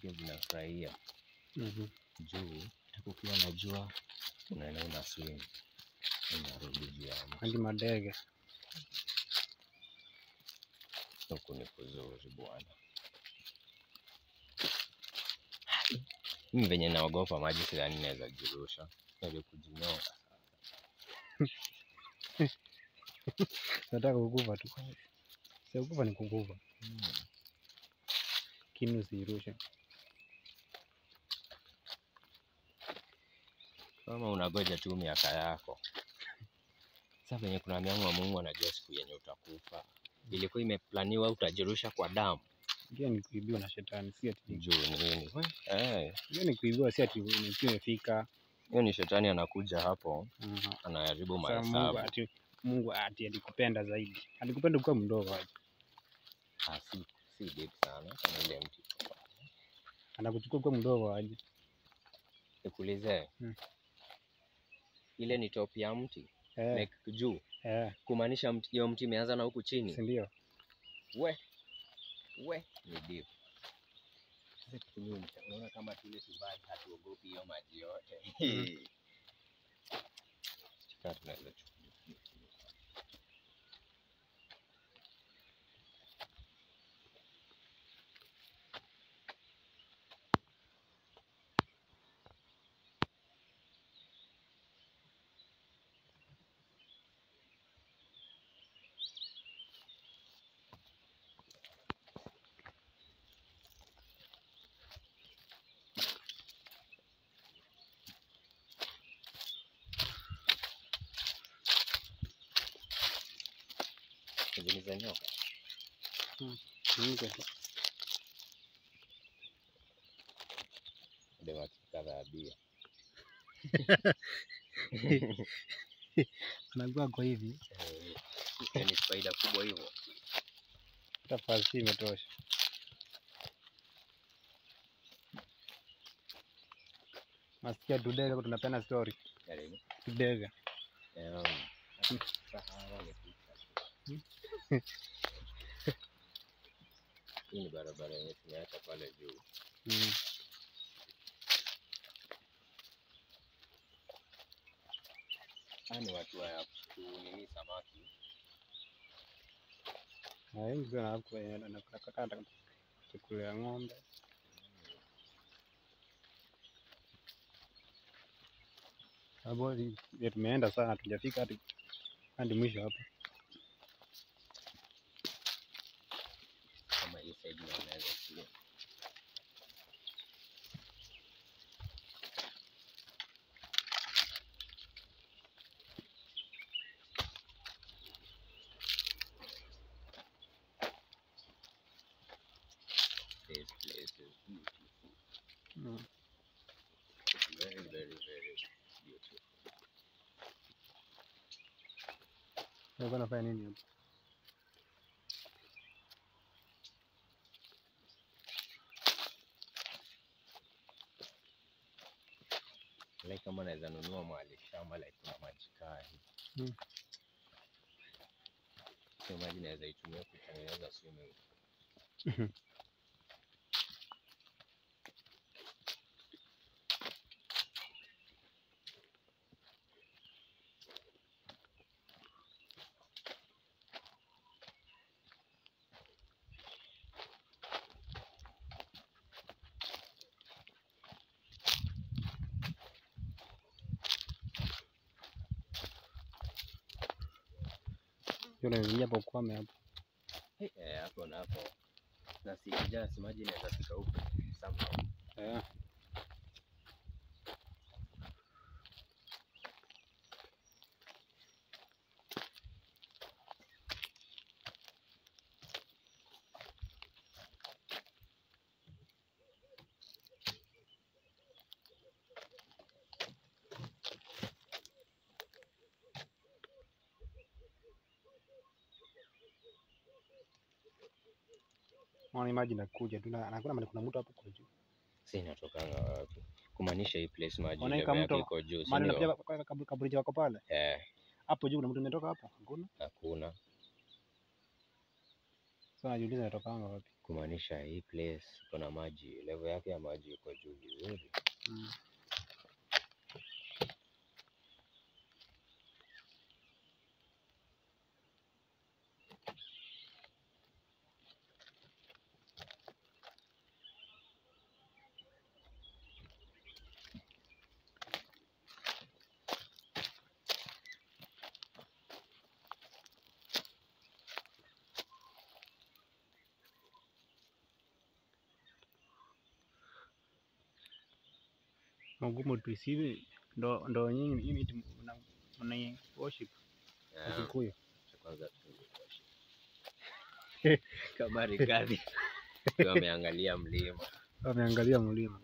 pia zinafurahia. Juu ukiwa na jua unaenda una swim, unarudi juu ya mti. Hadi madege. Huku ni kuzuri bwana. Mimi venye naogopa maji, sidhani naweza jirusha. Ndio kujinyonga. Nataka kukufa tu. Sio kukufa ni kukufa. Kinu usirushe. Kama unagoja tu miaka yako. Sasa venye kuna miangu wa Mungu anajua siku yenye utakufa. Ilikuwa imeplaniwa utajirusha kwa damu. Hiyo ni kuibiwa na shetani, si ati Juu nini? hiyo ni kuibiwa, si ati imefika. Hiyo ni shetani anakuja hapo, anaharibu mahesabu. Mungu alikupenda zaidi. Alikupenda ukiwa mdogo aje. Si deep sana kama ile mti. Anakuchukua ukiwa mdogo aje. Nikuulize. Ile ni top ya mti. Like juu. Kumaanisha hiyo mti imeanza na huku chini. Si ndio? We ni deep. Sasa unaona kama tule tubali hatuogopi hiyo maji yote. Chika tunaweza chukua. Ziliza nyoka. Ndio wakikadhabia. Anakuwa kwa hivi. Ni faida kubwa hivyo. Hata fasi imetosha. Nasikia tudega tunapenda story. Tudega. Hii ni barabara yenye tumeacha pale juu. Ni watu wa kunini samaki. Wengi sana hapo wanakata chakula ya ng'ombe. Hapo tumeenda sana, tujafika hadi mwisho hapa. Kama hii side naweza kuona. This place is beautiful. Very, very, very beautiful. Wewe unafanya nini hapa? Like kama naweza nunua mahali shamba like kuna maji kahi. Hiyo maji naweza itumia kutengeneza swimming. Yule mwenye hapo kwame hapo. Hapo na hapo. Na sikijaa maji inaweza fika huko somehow. Mwana maji nakuja tu na kuna mtu hapo kwa juu. Si inatokanga wapi? Kumaanisha hii place maji iko juu. Maana napia kaburi wako pale. Hapo juu kuna mtu ametoka hapo? Hakuna. Hakuna. Sasa najiuliza anatokanga wapi? kumaanisha hii place kuna maji, level yake ya maji iko juu vizuri. Magumu tu hivi ndo nyinyi hii miti mna worship Kikuyu. Kwanza kama rigadi wameangalia mlima. Wameangalia mlima.